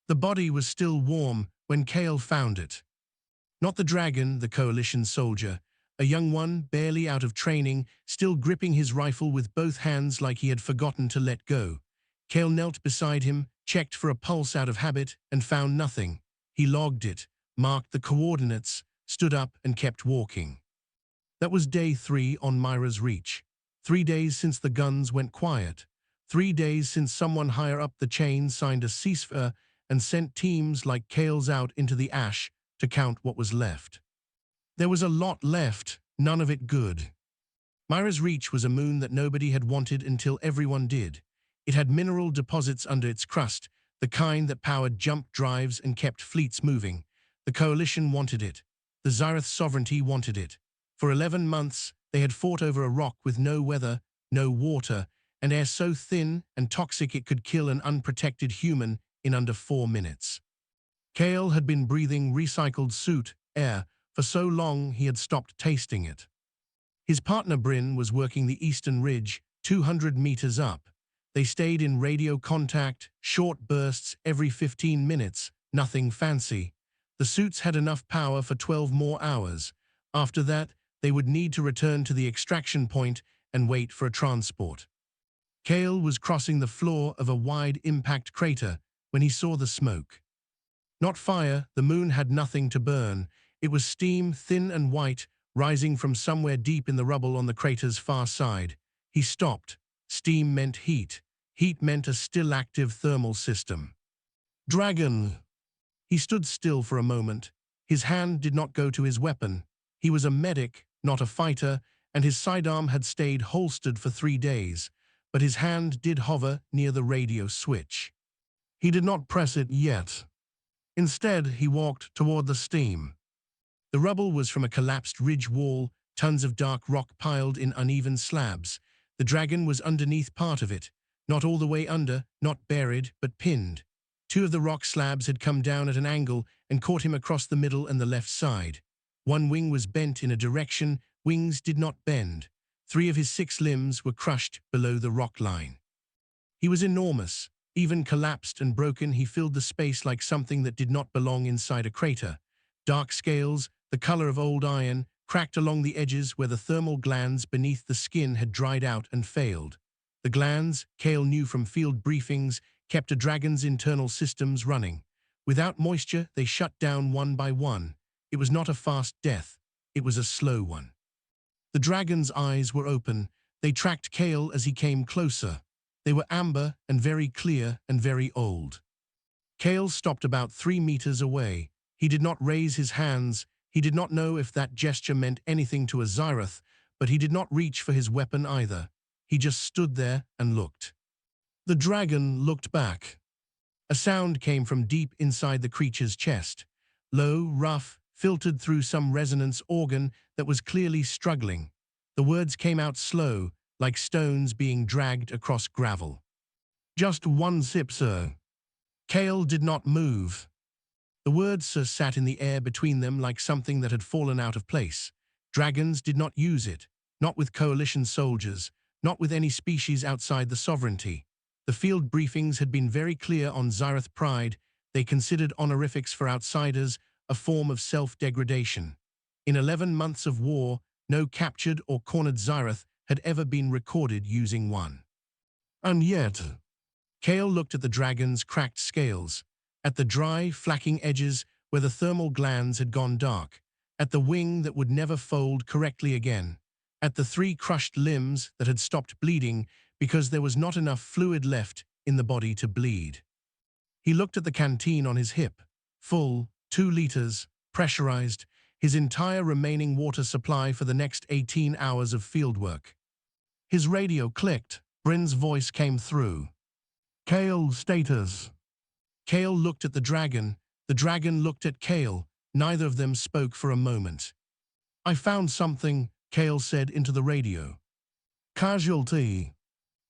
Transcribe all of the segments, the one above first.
The body was still warm when Kale found it. Not the dragon, the coalition soldier, a young one, barely out of training, still gripping his rifle with both hands like he had forgotten to let go. Kale knelt beside him, checked for a pulse out of habit, and found nothing. He logged it, marked the coordinates, stood up and kept walking. That was day 3 on Myra's Reach. 3 days since the guns went quiet. 3 days since someone higher up the chain signed a ceasefire and sent teams like Kale's out into the ash to count what was left. There was a lot left, none of it good. Myra's Reach was a moon that nobody had wanted until everyone did. It had mineral deposits under its crust, the kind that powered jump drives and kept fleets moving. The coalition wanted it. The Xyrath sovereignty wanted it. For 11 months, they had fought over a rock with no weather, no water, and air so thin and toxic it could kill an unprotected human in under 4 minutes. Kale had been breathing recycled soot, air, for so long he had stopped tasting it. His partner Bryn was working the eastern ridge, 200 meters up. They stayed in radio contact, short bursts every 15 minutes, nothing fancy. The suits had enough power for 12 more hours. After that, they would need to return to the extraction point and wait for a transport. Kale was crossing the floor of a wide impact crater when he saw the smoke. Not fire, the moon had nothing to burn. It was steam, thin and white, rising from somewhere deep in the rubble on the crater's far side. He stopped. Steam meant heat. Heat meant a still-active thermal system. Dragon! He stood still for a moment. His hand did not go to his weapon. He was a medic, not a fighter, and his sidearm had stayed holstered for 3 days, but his hand did hover near the radio switch. He did not press it yet. Instead, he walked toward the steam. The rubble was from a collapsed ridge wall, tons of dark rock piled in uneven slabs. The dragon was underneath part of it, not all the way under, not buried, but pinned. 2 of the rock slabs had come down at an angle and caught him across the middle and the left side. 1 wing was bent in a direction, wings did not bend. 3 of his 6 limbs were crushed below the rock line. He was enormous. Even collapsed and broken, he filled the space like something that did not belong inside a crater. Dark scales, the color of old iron, cracked along the edges where the thermal glands beneath the skin had dried out and failed. The glands, Kale knew from field briefings, kept a dragon's internal systems running. Without moisture, they shut down one by one. It was not a fast death. It was a slow one. The dragon's eyes were open. They tracked Kale as he came closer. They were amber and very clear and very old. Kale stopped about 3 meters away. He did not raise his hands. He did not know if that gesture meant anything to a Xyrath, but he did not reach for his weapon either. He just stood there and looked. The dragon looked back. A sound came from deep inside the creature's chest. Low, rough, filtered through some resonance organ that was clearly struggling. The words came out slow, like stones being dragged across gravel. "Just 1 sip, sir." Kale did not move. The word "sir" sat in the air between them like something that had fallen out of place. Dragons did not use it, not with coalition soldiers, not with any species outside the sovereignty. The field briefings had been very clear on Xyrath pride. They considered honorifics for outsiders a form of self-degradation. In 11 months of war, no captured or cornered Xyrath had ever been recorded using one. And yet, Kale looked at the dragon's cracked scales, at the dry, flacking edges where the thermal glands had gone dark, at the wing that would never fold correctly again, at the 3 crushed limbs that had stopped bleeding because there was not enough fluid left in the body to bleed. He looked at the canteen on his hip, full, 2 liters, pressurized, his entire remaining water supply for the next 18 hours of fieldwork. His radio clicked. Bryn's voice came through. "Kale status." Kale looked at the dragon dragon looked at Kale. Neither of them spoke for a moment. "I found something," Kale said into the radio. "Casualty."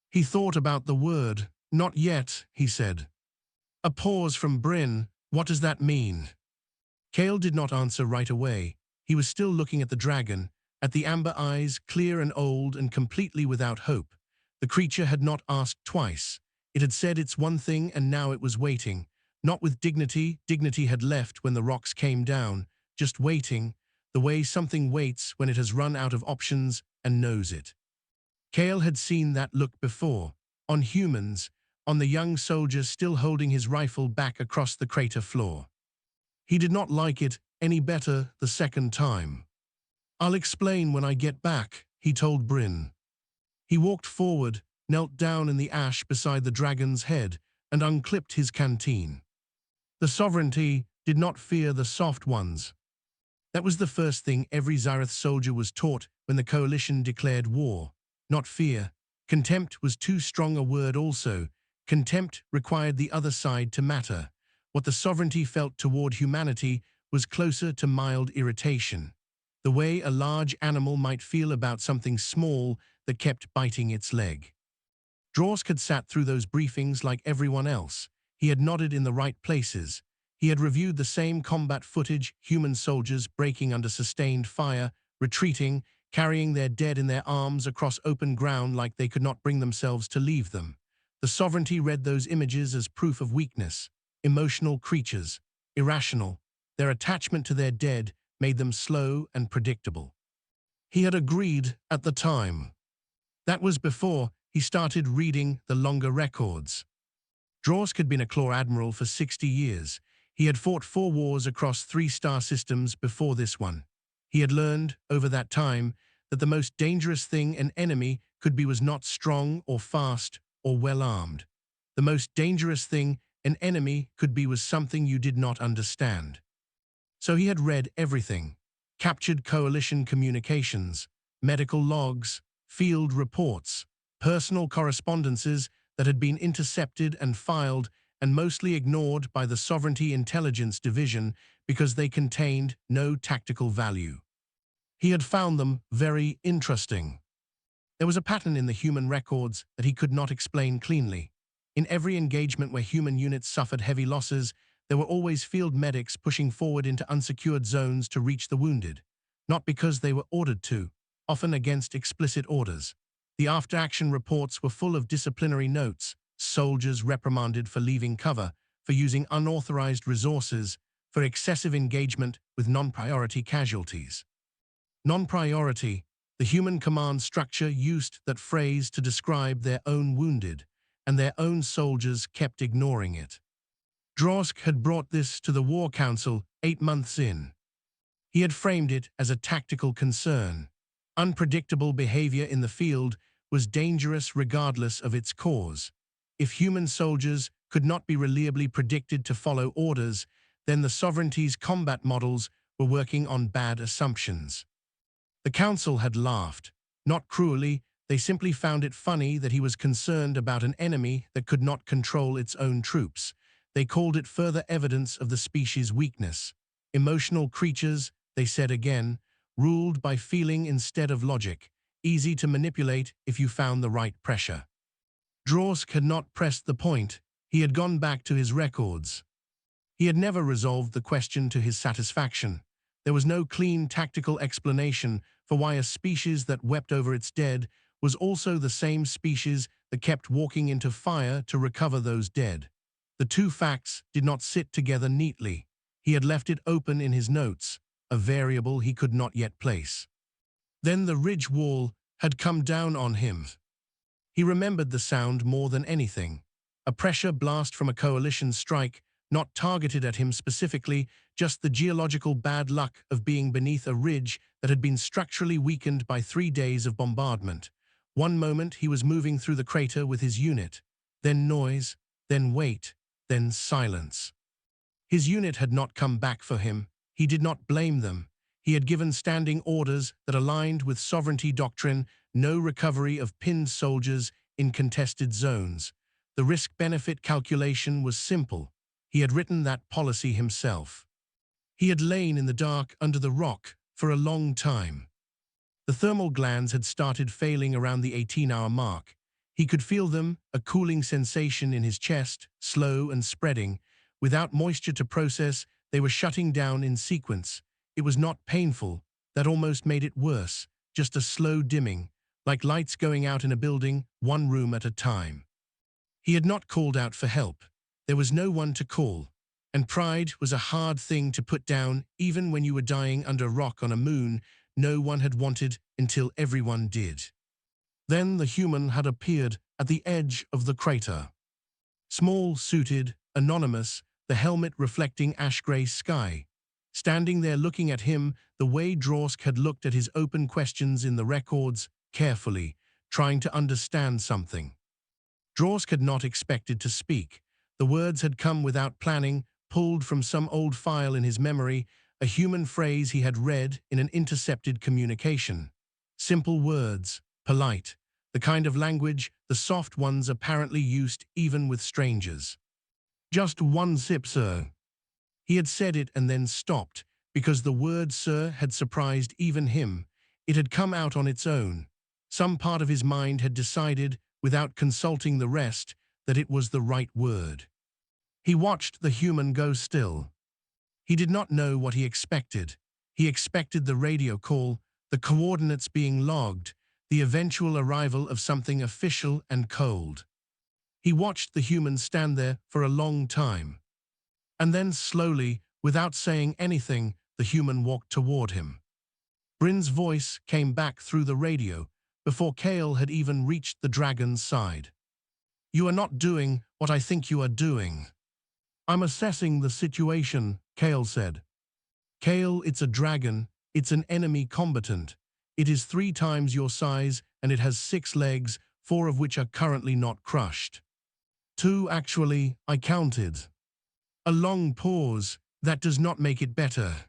He thought about the word. "Not yet," he said. A pause from Bryn. "What does that mean?" Kale did not answer right away. He was still looking at the dragon, at the amber eyes, clear and old and completely without hope. The creature had not asked twice. It had said its one thing and now it was waiting. Not with dignity. Dignity had left when the rocks came down, just waiting, the way something waits when it has run out of options and knows it. Cale had seen that look before, on humans, on the young soldier still holding his rifle back across the crater floor. He did not like it any better the second time. "I'll explain when I get back," he told Bryn. He walked forward, knelt down in the ash beside the dragon's head, and unclipped his canteen. The sovereignty did not fear the soft ones. That was the first thing every Xyrath soldier was taught when the coalition declared war. Not fear. Contempt was too strong a word also. Contempt required the other side to matter. What the sovereignty felt toward humanity was closer to mild irritation. The way a large animal might feel about something small that kept biting its leg. Drawsk had sat through those briefings like everyone else. He had nodded in the right places. He had reviewed the same combat footage, human soldiers breaking under sustained fire, retreating, carrying their dead in their arms across open ground like they could not bring themselves to leave them. The sovereignty read those images as proof of weakness. Emotional creatures, irrational. Their attachment to their dead made them slow and predictable. He had agreed at the time. That was before he started reading the longer records. Drawsk had been a claw admiral for 60 years. He had fought 4 wars across 3 star systems before this one. He had learned, over that time, that the most dangerous thing an enemy could be was not strong or fast or well-armed. The most dangerous thing an enemy could be was something you did not understand. So he had read everything. Captured coalition communications, medical logs, field reports, personal correspondences that had been intercepted and filed and mostly ignored by the Sovereignty Intelligence Division because they contained no tactical value. He had found them very interesting. There was a pattern in the human records that he could not explain cleanly. In every engagement where human units suffered heavy losses, there were always field medics pushing forward into unsecured zones to reach the wounded, not because they were ordered to, often against explicit orders. The after-action reports were full of disciplinary notes, soldiers reprimanded for leaving cover, for using unauthorized resources, for excessive engagement with non-priority casualties. Non-priority, the human command structure used that phrase to describe their own wounded, and their own soldiers kept ignoring it. Drawsk had brought this to the War Council 8 months in. He had framed it as a tactical concern. Unpredictable behavior in the field was dangerous regardless of its cause. If human soldiers could not be reliably predicted to follow orders, then the sovereignty's combat models were working on bad assumptions. The council had laughed. Not cruelly, they simply found it funny that he was concerned about an enemy that could not control its own troops. They called it further evidence of the species' weakness. Emotional creatures, they said again, ruled by feeling instead of logic, easy to manipulate if you found the right pressure. Drawsk had not pressed the point. He had gone back to his records. He had never resolved the question to his satisfaction. There was no clean tactical explanation for why a species that wept over its dead was also the same species that kept walking into fire to recover those dead. The two facts did not sit together neatly. He had left it open in his notes, a variable he could not yet place. Then the ridge wall had come down on him. He remembered the sound more than anything. A pressure blast from a coalition strike, not targeted at him specifically, just the geological bad luck of being beneath a ridge that had been structurally weakened by 3 days of bombardment. One moment he was moving through the crater with his unit, then noise, then wait, then silence. His unit had not come back for him. He did not blame them. He had given standing orders that aligned with sovereignty doctrine, no recovery of pinned soldiers in contested zones. The risk-benefit calculation was simple. He had written that policy himself. He had lain in the dark under the rock for a long time. The thermal glands had started failing around the 18-hour mark. He could feel them, a cooling sensation in his chest, slow and spreading. Without moisture to process, they were shutting down in sequence. It was not painful. That almost made it worse. Just a slow dimming, like lights going out in a building, one room at a time. He had not called out for help. There was no one to call, and pride was a hard thing to put down even when you were dying under a rock on a moon no one had wanted until everyone did. Then the human had appeared at the edge of the crater. Small, suited, anonymous, the helmet reflecting ash-grey sky. Standing there looking at him the way Drawsk had looked at his open questions in the records, carefully, trying to understand something. Drawsk had not expected to speak. The words had come without planning, pulled from some old file in his memory, a human phrase he had read in an intercepted communication. Simple words, polite, the kind of language the soft ones apparently used even with strangers. "Just one sip, sir." He had said it and then stopped, because the word sir had surprised even him. It had come out on its own. Some part of his mind had decided, without consulting the rest, that it was the right word. He watched the human go still. He did not know what he expected. He expected the radio call, the coordinates being logged, the eventual arrival of something official and cold. He watched the human stand there for a long time. And then slowly, without saying anything, the human walked toward him. Bryn's voice came back through the radio before Kale had even reached the dragon's side. "You are not doing what I think you are doing." "I'm assessing the situation," Kale said. "Kale, it's a dragon. It's an enemy combatant. It is 3 times your size and it has 6 legs, 4 of which are currently not crushed. 2 actually, I counted." A long pause. "That does not make it better."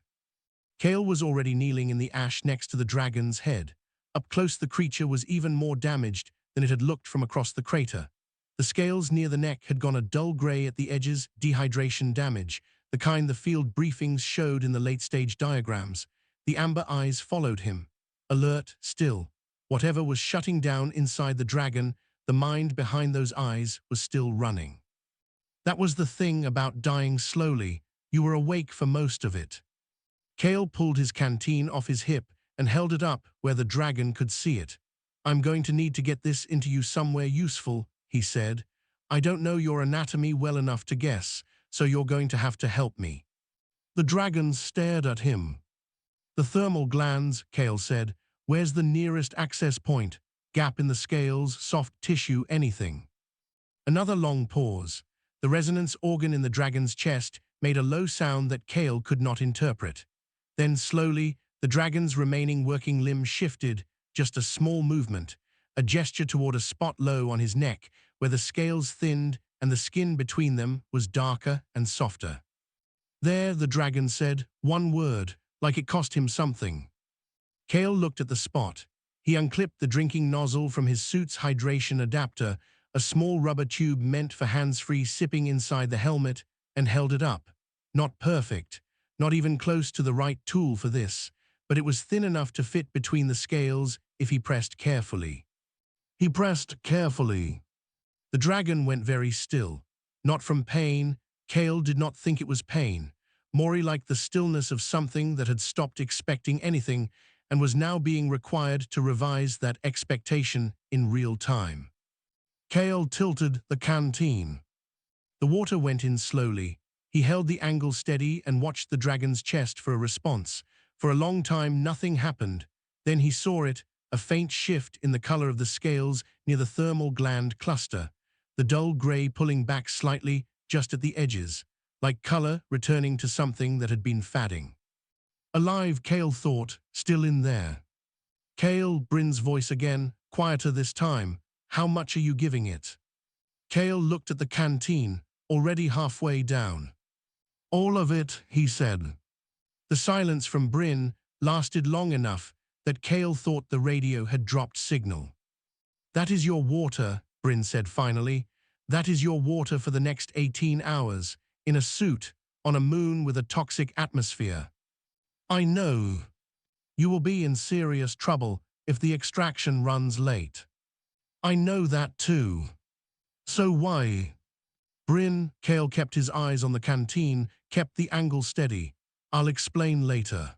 Kale was already kneeling in the ash next to the dragon's head. Up close the creature was even more damaged than it had looked from across the crater. The scales near the neck had gone a dull grey at the edges, dehydration damage, the kind the field briefings showed in the late-stage diagrams. The amber eyes followed him, alert, still. Whatever was shutting down inside the dragon, the mind behind those eyes was still running. That was the thing about dying slowly. You were awake for most of it. Kale pulled his canteen off his hip and held it up where the dragon could see it. "I'm going to need to get this into you somewhere useful," he said. "I don't know your anatomy well enough to guess, so you're going to have to help me." The dragon stared at him. "The thermal glands," Kale said. "Where's the nearest access point? Gap in the scales, soft tissue, anything." Another long pause. The resonance organ in the dragon's chest made a low sound that Kale could not interpret. Then slowly, the dragon's remaining working limb shifted, just a small movement, a gesture toward a spot low on his neck, where the scales thinned and the skin between them was darker and softer. "There," the dragon said, one word, like it cost him something. Kale looked at the spot. He unclipped the drinking nozzle from his suit's hydration adapter, a small rubber tube meant for hands-free sipping inside the helmet, and held it up. Not perfect, not even close to the right tool for this, but it was thin enough to fit between the scales if he pressed carefully. He pressed carefully. The dragon went very still. Not from pain. Kale did not think it was pain. More like the stillness of something that had stopped expecting anything and was now being required to revise that expectation in real time. Kale tilted the canteen. The water went in slowly. He held the angle steady and watched the dragon's chest for a response. For a long time nothing happened. Then he saw it, a faint shift in the color of the scales near the thermal gland cluster, the dull gray pulling back slightly just at the edges, like color returning to something that had been fading. Alive, Kale thought, still in there. "Kale," Bryn's voice again, quieter this time. "How much are you giving it?" Kale looked at the canteen, already halfway down. "All of it," he said. The silence from Bryn lasted long enough that Kale thought the radio had dropped signal. "That is your water," Bryn said finally. "That is your water for the next 18 hours, in a suit, on a moon with a toxic atmosphere. I know. You will be in serious trouble if the extraction runs late. I know that too. So why?" Bryn, Kale kept his eyes on the canteen, kept the angle steady. "I'll explain later."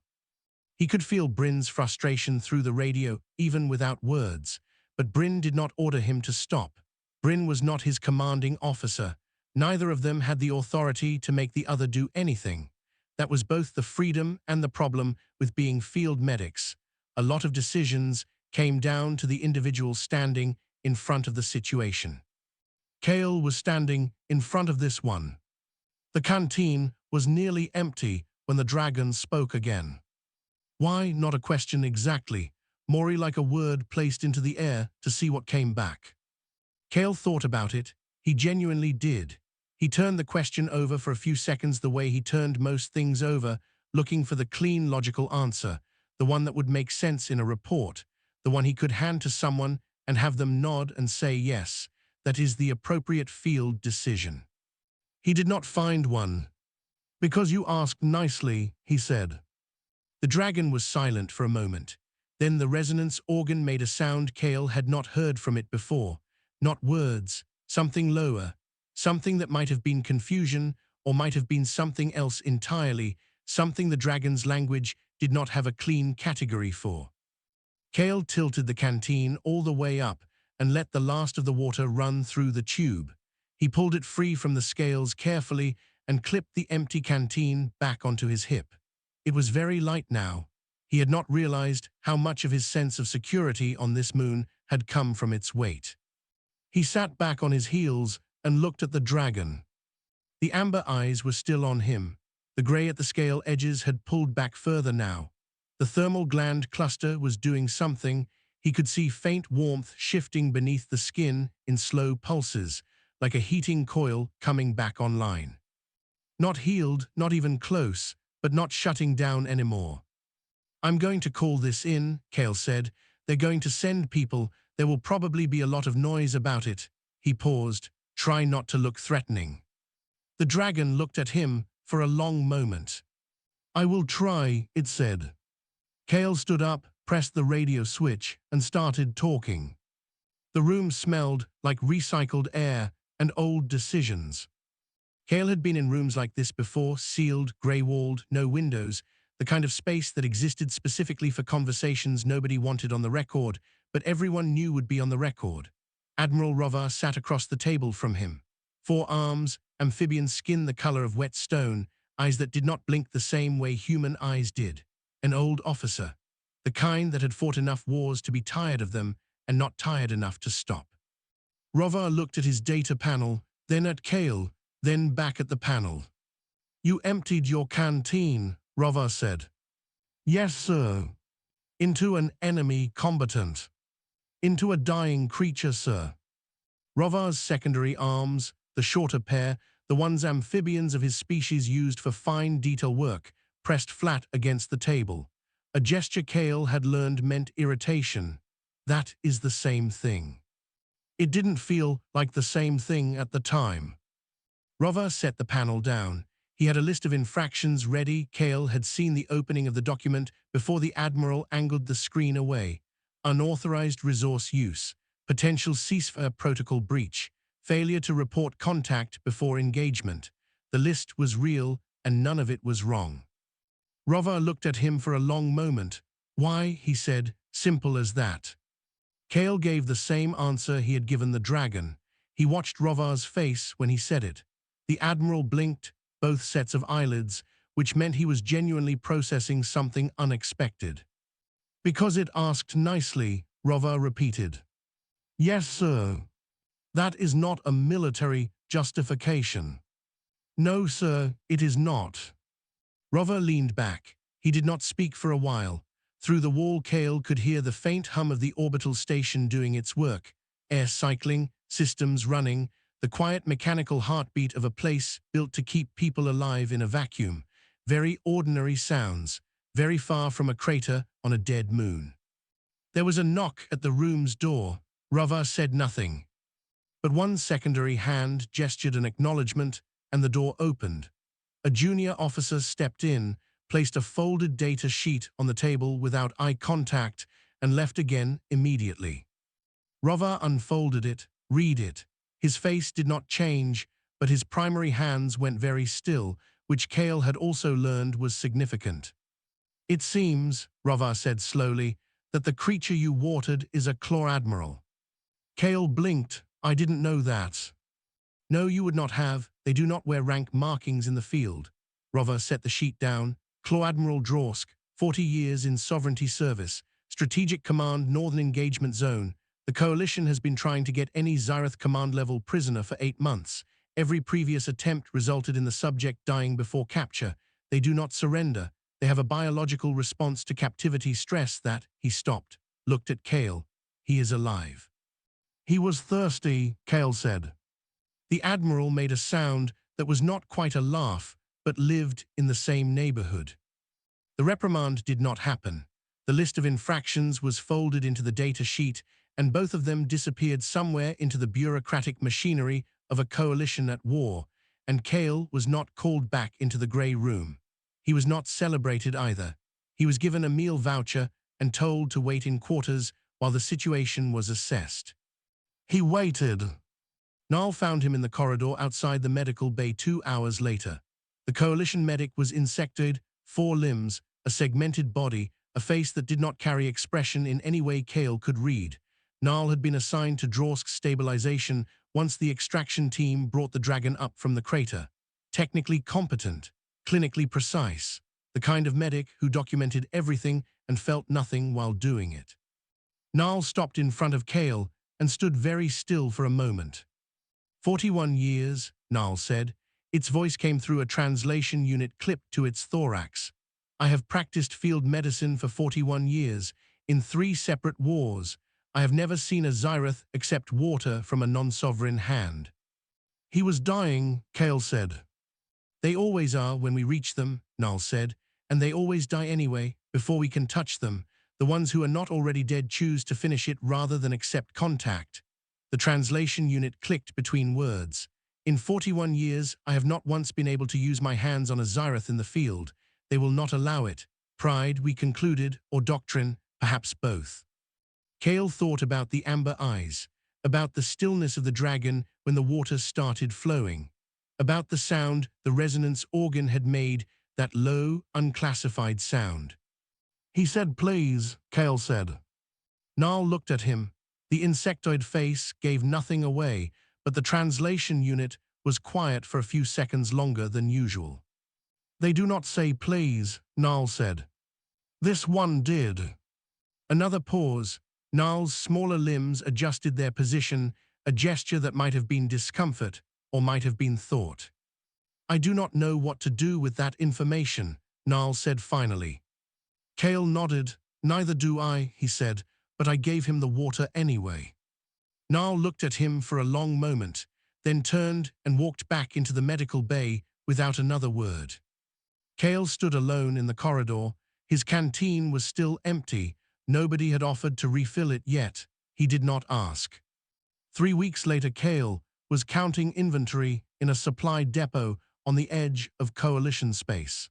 He could feel Bryn's frustration through the radio, even without words. But Bryn did not order him to stop. Bryn was not his commanding officer. Neither of them had the authority to make the other do anything. That was both the freedom and the problem with being field medics. A lot of decisions came down to the individual standing in front of the situation. Kale was standing in front of this one. The canteen was nearly empty when the dragon spoke again. Why? Not a question exactly, more like a word placed into the air to see what came back. Kale thought about it. He genuinely did. He turned the question over for a few seconds the way he turned most things over, looking for the clean, logical answer, the one that would make sense in a report, the one he could hand to someone and have them nod and say yes, that is the appropriate field decision. He did not find one. "Because you asked nicely," he said. The dragon was silent for a moment. Then the resonance organ made a sound Kale had not heard from it before. Not words, something lower, something that might have been confusion or might have been something else entirely, something the dragon's language did not have a clean category for. Kale tilted the canteen all the way up and let the last of the water run through the tube. He pulled it free from the scales carefully and clipped the empty canteen back onto his hip. It was very light now. He had not realized how much of his sense of security on this moon had come from its weight. He sat back on his heels and looked at the dragon. The amber eyes were still on him. The gray at the scale edges had pulled back further now. The thermal gland cluster was doing something. He could see faint warmth shifting beneath the skin in slow pulses, like a heating coil coming back online. Not healed, not even close, but not shutting down anymore. "I'm going to call this in," Kale said. "They're going to send people. There will probably be a lot of noise about it." He paused, trying not to look threatening. The dragon looked at him for a long moment. "I will try," it said. Kale stood up, pressed the radio switch, and started talking. The room smelled like recycled air and old decisions. Kale had been in rooms like this before, sealed, grey-walled, no windows, the kind of space that existed specifically for conversations nobody wanted on the record, but everyone knew would be on the record. Admiral Rovar sat across the table from him. 4 arms, amphibian skin the color of wet stone, eyes that did not blink the same way human eyes did. An old officer, the kind that had fought enough wars to be tired of them and not tired enough to stop. Rovar looked at his data panel, then at Kale, then back at the panel. "You emptied your canteen," Rovar said. "Yes, sir." "Into an enemy combatant." "Into a dying creature, sir." Rovar's secondary arms, the shorter pair, the ones amphibians of his species used for fine detail work, pressed flat against the table. A gesture Kale had learned meant irritation. That is the same thing. It didn't feel like the same thing at the time. Rovar set the panel down. He had a list of infractions ready. Kale had seen the opening of the document before the Admiral angled the screen away. Unauthorized resource use, potential ceasefire protocol breach, failure to report contact before engagement. The list was real and none of it was wrong. Rovar looked at him for a long moment. "Why?" he said, "simple as that." Kale gave the same answer he had given the dragon. He watched Rovar's face when he said it. The Admiral blinked, both sets of eyelids, which meant he was genuinely processing something unexpected. "Because it asked nicely," Rovar repeated. "Yes, sir." "That is not a military justification." "No, sir, it is not." Rovar leaned back. He did not speak for a while. Through the wall, Kale could hear the faint hum of the orbital station doing its work. Air cycling, systems running, the quiet mechanical heartbeat of a place built to keep people alive in a vacuum. Very ordinary sounds, very far from a crater on a dead moon. There was a knock at the room's door. Rovar said nothing. But one secondary hand gestured an acknowledgement, and the door opened. A junior officer stepped in, placed a folded data sheet on the table without eye contact, and left again immediately. Rovar unfolded it, read it. His face did not change, but his primary hands went very still, which Kale had also learned was significant. "It seems," Rovar said slowly, "that the creature you watered is a claw admiral." Kale blinked. "I didn't know that." No, you would not have. They do not wear rank markings in the field. Rover set the sheet down. Claw Admiral Drawsk, 40 years in sovereignty service. Strategic Command Northern Engagement Zone. The Coalition has been trying to get any Xyrath command-level prisoner for 8 months. Every previous attempt resulted in the subject dying before capture. They do not surrender. They have a biological response to captivity stress that, he stopped, looked at Kale. He is alive. He was thirsty, Kale said. The Admiral made a sound that was not quite a laugh, but lived in the same neighborhood. The reprimand did not happen. The list of infractions was folded into the data sheet, and both of them disappeared somewhere into the bureaucratic machinery of a coalition at war, and Kale was not called back into the grey room. He was not celebrated either. He was given a meal voucher and told to wait in quarters while the situation was assessed. He waited. Niall found him in the corridor outside the medical bay 2 hours later. The coalition medic was insectoid, 4 limbs, a segmented body, a face that did not carry expression in any way Kale could read. Niall had been assigned to Drawsk's stabilization once the extraction team brought the dragon up from the crater. Technically competent, clinically precise, the kind of medic who documented everything and felt nothing while doing it. Niall stopped in front of Kale and stood very still for a moment. 41 years, Niall said. Its voice came through a translation unit clipped to its thorax. I have practiced field medicine for 41 years, in 3 separate wars. I have never seen a Xyrath accept water from a non-sovereign hand. He was dying, Kale said. They always are when we reach them, Niall said, and they always die anyway, before we can touch them. The ones who are not already dead choose to finish it rather than accept contact. The translation unit clicked between words. In 41 years, I have not once been able to use my hands on a Xyrath in the field. They will not allow it. Pride, we concluded, or doctrine, perhaps both. Kale thought about the amber eyes, about the stillness of the dragon when the water started flowing, about the sound the resonance organ had made, that low, unclassified sound. He said, please, Kale said. Niall looked at him. The insectoid face gave nothing away, but the translation unit was quiet for a few seconds longer than usual. They do not say please, Niall said. This one did. Another pause. Niall's smaller limbs adjusted their position, a gesture that might have been discomfort or might have been thought. I do not know what to do with that information, Niall said finally. Kale nodded. Neither do I, he said, but I gave him the water anyway. Niall looked at him for a long moment, then turned and walked back into the medical bay without another word. Kale stood alone in the corridor. His canteen was still empty. Nobody had offered to refill it yet. He did not ask. 3 weeks later, Kale was counting inventory in a supply depot on the edge of coalition space.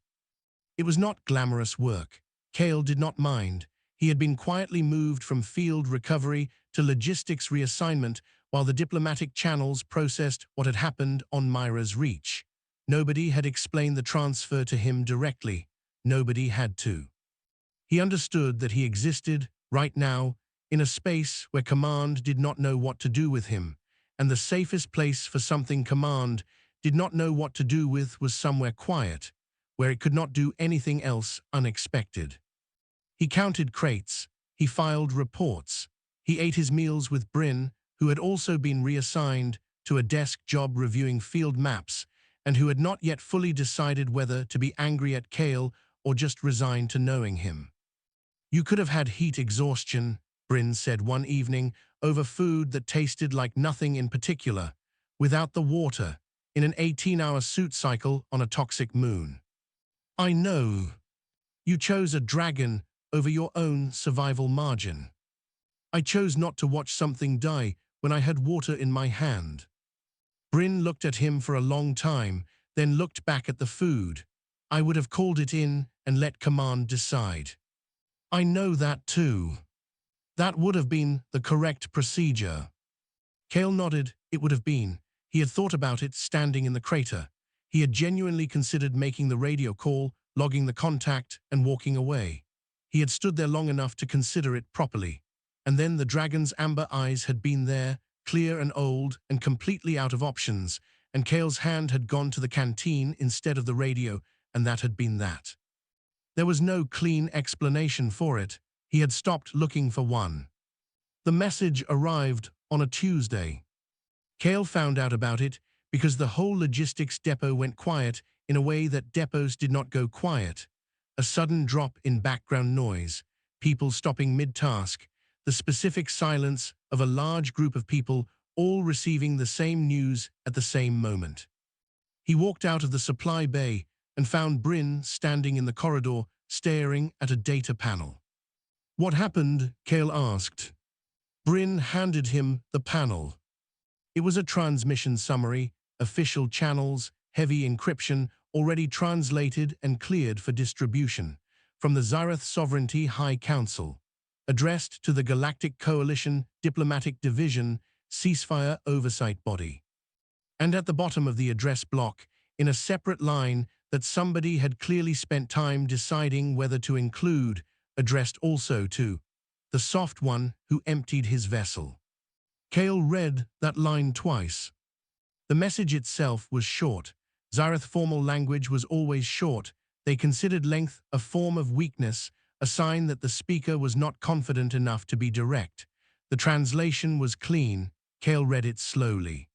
It was not glamorous work. Kale did not mind. He had been quietly moved from field recovery to logistics reassignment while the diplomatic channels processed what had happened on Myra's Reach. Nobody had explained the transfer to him directly. Nobody had to. He understood that he existed, right now, in a space where Command did not know what to do with him, and the safest place for something Command did not know what to do with was somewhere quiet, where it could not do anything else unexpected. He counted crates, he filed reports, he ate his meals with Bryn, who had also been reassigned to a desk job reviewing field maps, and who had not yet fully decided whether to be angry at Kale or just resigned to knowing him. You could have had heat exhaustion, Bryn said one evening, over food that tasted like nothing in particular, without the water, in an 18-hour suit cycle on a toxic moon. I know. You chose a dragon over your own survival margin. I chose not to watch something die when I had water in my hand. Bryn looked at him for a long time, then looked back at the food. I would have called it in and let Command decide. I know that too. That would have been the correct procedure. Kale nodded. It would have been. He had thought about it standing in the crater. He had genuinely considered making the radio call, logging the contact, and walking away. He had stood there long enough to consider it properly. And then the dragon's amber eyes had been there, clear and old and completely out of options, and Cale's hand had gone to the canteen instead of the radio, and that had been that. There was no clean explanation for it. He had stopped looking for one. The message arrived on a Tuesday. Cale found out about it because the whole logistics depot went quiet in a way that depots did not go quiet. A sudden drop in background noise, people stopping mid-task, the specific silence of a large group of people all receiving the same news at the same moment. He walked out of the supply bay and found Bryn standing in the corridor, staring at a data panel. "What happened?" Cale asked. Bryn handed him the panel. It was a transmission summary, official channels, heavy encryption, already translated and cleared for distribution, from the Xyrath Sovereignty High Council, addressed to the Galactic Coalition Diplomatic Division Ceasefire Oversight Body. And at the bottom of the address block, in a separate line that somebody had clearly spent time deciding whether to include, addressed also to the soft one who emptied his vessel. Cale read that line twice. The message itself was short. Xyrath formal language was always short. They considered length a form of weakness, a sign that the speaker was not confident enough to be direct. The translation was clean. Cale read it slowly.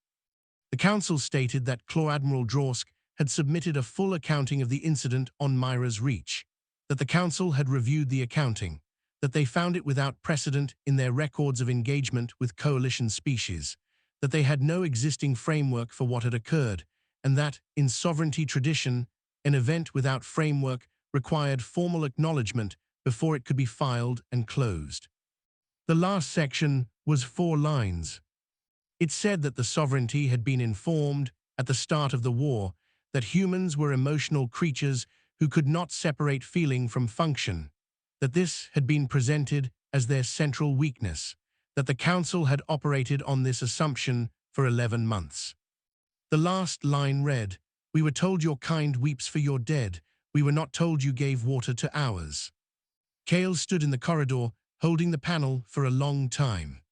The council stated that Claw Admiral Drorsk had submitted a full accounting of the incident on Myra's Reach, that the council had reviewed the accounting, that they found it without precedent in their records of engagement with coalition species, that they had no existing framework for what had occurred, and that, in sovereignty tradition, an event without framework required formal acknowledgement before it could be filed and closed. The last section was 4 lines. It said that the sovereignty had been informed at the start of the war that humans were emotional creatures who could not separate feeling from function, that this had been presented as their central weakness, that the council had operated on this assumption for 11 months. The last line read, "We were told your kind weeps for your dead. We were not told you gave water to ours." Cale stood in the corridor, holding the panel for a long time.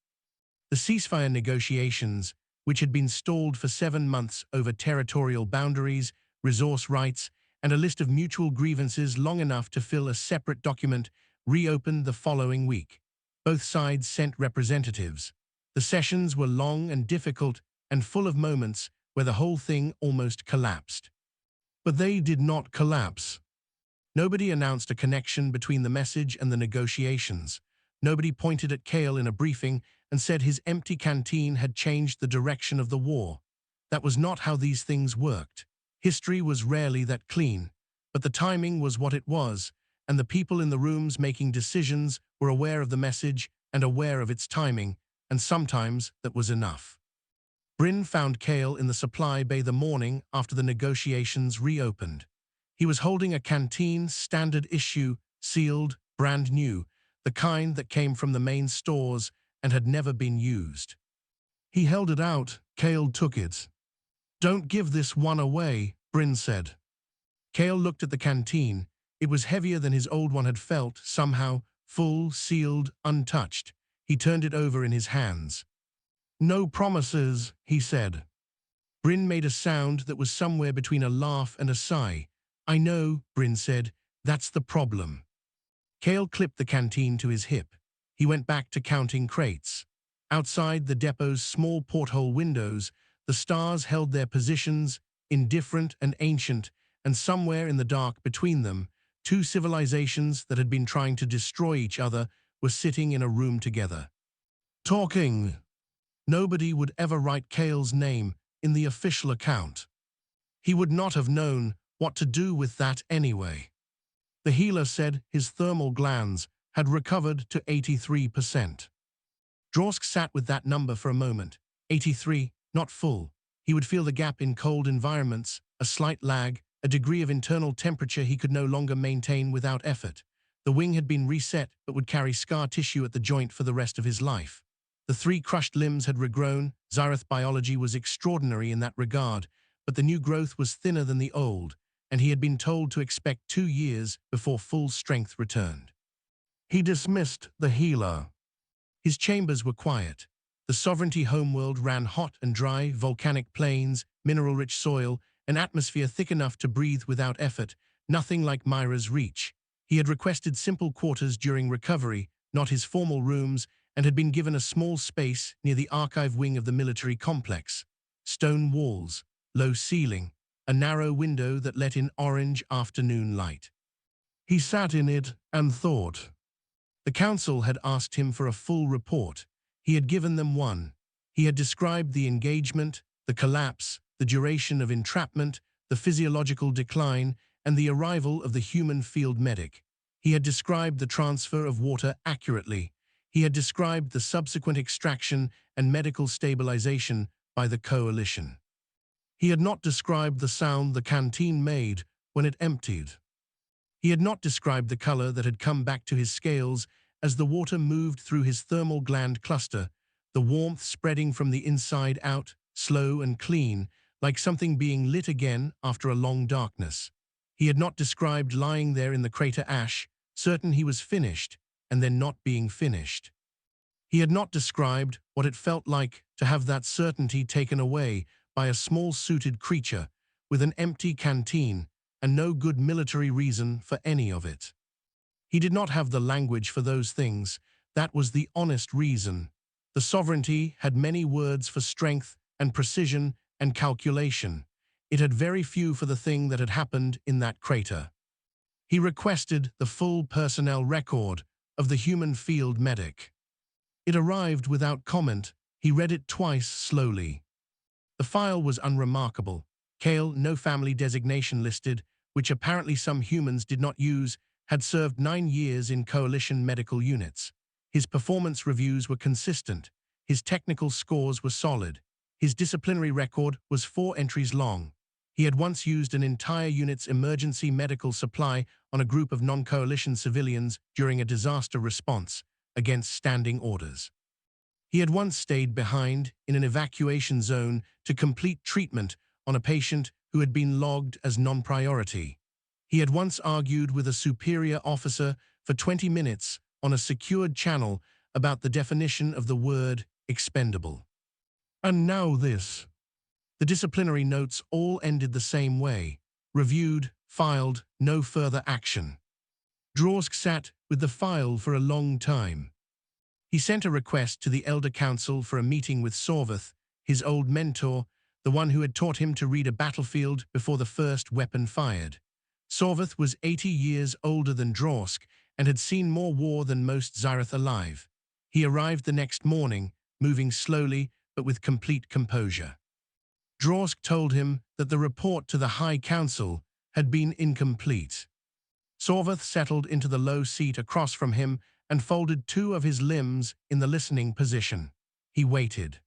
The ceasefire negotiations, which had been stalled for 7 months over territorial boundaries, resource rights, and a list of mutual grievances long enough to fill a separate document, reopened the following week. Both sides sent representatives. The sessions were long and difficult and full of moments where the whole thing almost collapsed. But they did not collapse. Nobody announced a connection between the message and the negotiations. Nobody pointed at Cale in a briefing and said his empty canteen had changed the direction of the war. That was not how these things worked. History was rarely that clean, but the timing was what it was, and the people in the rooms making decisions were aware of the message and aware of its timing, and sometimes that was enough. Bryn found Cale in the supply bay the morning after the negotiations reopened. He was holding a Canteen standard issue, sealed, brand new, the kind that came from the main stores and had never been used. He held it out. Cale took it. "Don't give this one away," Bryn said. Cale looked at the canteen. It was heavier than his old one had felt, somehow, full, sealed, untouched. He turned it over in his hands. "No promises," he said. Bryn made a sound that was somewhere between a laugh and a sigh. "I know," Bryn said. "That's the problem." Cale clipped the canteen to his hip. He went back to counting crates. Outside the depot's small porthole windows, the stars held their positions, indifferent and ancient, and somewhere in the dark between them, 2 civilizations that had been trying to destroy each other were sitting in a room together. Talking. Nobody would ever write Cale's name in the official account. He would not have known what to do with that anyway. The healer said his thermal glands had recovered to 83%. Drorsk sat with that number for a moment. 83, not full. He would feel the gap in cold environments, a slight lag, a degree of internal temperature he could no longer maintain without effort. The wing had been reset but would carry scar tissue at the joint for the rest of his life. The 3 crushed limbs had regrown. Xyrath biology was extraordinary in that regard, but the new growth was thinner than the old, and he had been told to expect 2 years before full strength returned. He dismissed the healer. His chambers were quiet. The sovereignty homeworld ran hot and dry, volcanic plains, mineral-rich soil, an atmosphere thick enough to breathe without effort, nothing like Myra's reach. He had requested simple quarters during recovery, not his formal rooms, and had been given a small space near the archive wing of the military complex. Stone walls, low ceiling, a narrow window that let in orange afternoon light. He sat in it and thought. The council had asked him for a full report. He had given them one. He had described the engagement, the collapse, the duration of entrapment, the physiological decline, and the arrival of the human field medic. He had described the transfer of water accurately. He had described the subsequent extraction and medical stabilization by the coalition. He had not described the sound the canteen made when it emptied. He had not described the color that had come back to his scales as the water moved through his thermal gland cluster, the warmth spreading from the inside out, slow and clean, like something being lit again after a long darkness. He had not described lying there in the crater ash, certain he was finished, and then not being finished. He had not described what it felt like to have that certainty taken away by a small-suited creature with an empty canteen and no good military reason for any of it. He did not have the language for those things. That was the honest reason. The sovereignty had many words for strength and precision and calculation. It had very few for the thing that had happened in that crater. He requested the full personnel record of the human field medic. It arrived without comment. He read it twice slowly. The file was unremarkable. Cale, no family designation listed, which apparently some humans did not use, had served 9 years in coalition medical units. His performance reviews were consistent. His technical scores were solid. His disciplinary record was 4 entries long. He had once used an entire unit's emergency medical supply on a group of non-coalition civilians during a disaster response against standing orders. He had once stayed behind in an evacuation zone to complete treatment on a patient who had been logged as non-priority. He had once argued with a superior officer for 20 minutes on a secured channel about the definition of the word expendable. And now this. The disciplinary notes all ended the same way. Reviewed, filed, no further action. Drawsk sat with the file for a long time. He sent a request to the Elder Council for a meeting with Sorvath, his old mentor, the one who had taught him to read a battlefield before the first weapon fired. Sorvath was 80 years older than Drawsk and had seen more war than most Xyrath alive. He arrived the next morning, moving slowly but with complete composure. Drawsk told him that the report to the High Council had been incomplete. Sorvath settled into the low seat across from him and folded 2 of his limbs in the listening position. He waited.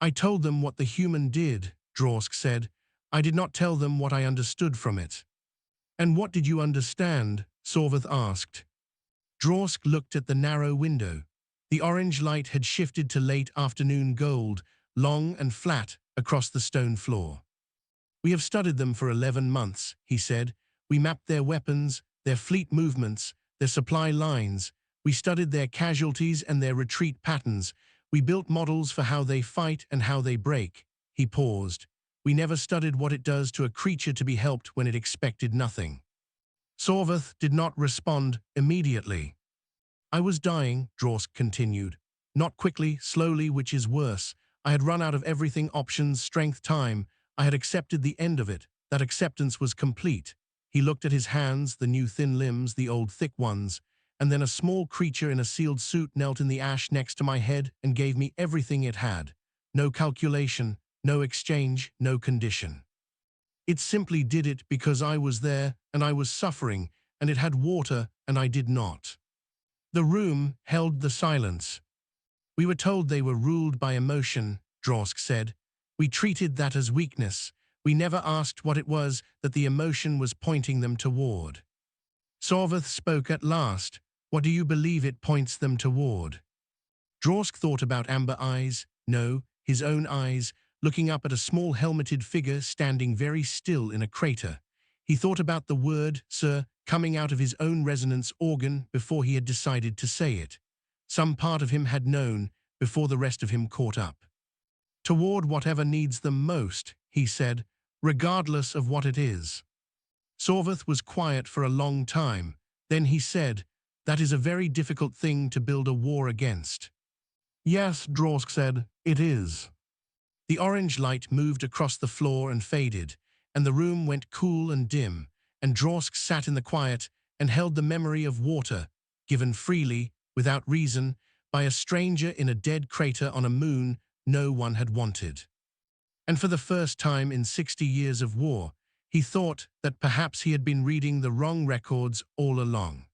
I told them what the human did, Drawsk said. I did not tell them what I understood from it. And what did you understand? Sorvath asked. Drawsk looked at the narrow window. The orange light had shifted to late afternoon gold, long and flat, across the stone floor. We have studied them for 11 months, he said. We mapped their weapons, their fleet movements, their supply lines. We studied their casualties and their retreat patterns. We built models for how they fight and how they break. He paused. We never studied what it does to a creature to be helped when it expected nothing. Sorvath did not respond immediately. I was dying, Drawsk continued. Not quickly, slowly, which is worse. I had run out of everything, options, strength, time. I had accepted the end of it. That acceptance was complete. He looked at his hands, the new thin limbs, the old thick ones, and then a small creature in a sealed suit knelt in the ash next to my head and gave me everything it had. No calculation, no exchange, no condition. It simply did it because I was there and I was suffering, and it had water and I did not. The room held the silence. We were told they were ruled by emotion, Drawsk said. We treated that as weakness. We never asked what it was that the emotion was pointing them toward. Sorvath spoke at last. What do you believe it points them toward? Drawsk thought about amber eyes, no, his own eyes, looking up at a small helmeted figure standing very still in a crater. He thought about the word, sir, coming out of his own resonance organ before he had decided to say it. Some part of him had known, before the rest of him caught up. Toward whatever needs them most, he said, regardless of what it is. Sorvath was quiet for a long time. Then he said, that is a very difficult thing to build a war against. Yes, Drosk said, it is. The orange light moved across the floor and faded, and the room went cool and dim, and Drosk sat in the quiet and held the memory of water, given freely, without reason, by a stranger in a dead crater on a moon no one had wanted. And for the first time in 60 years of war, he thought that perhaps he had been reading the wrong records all along.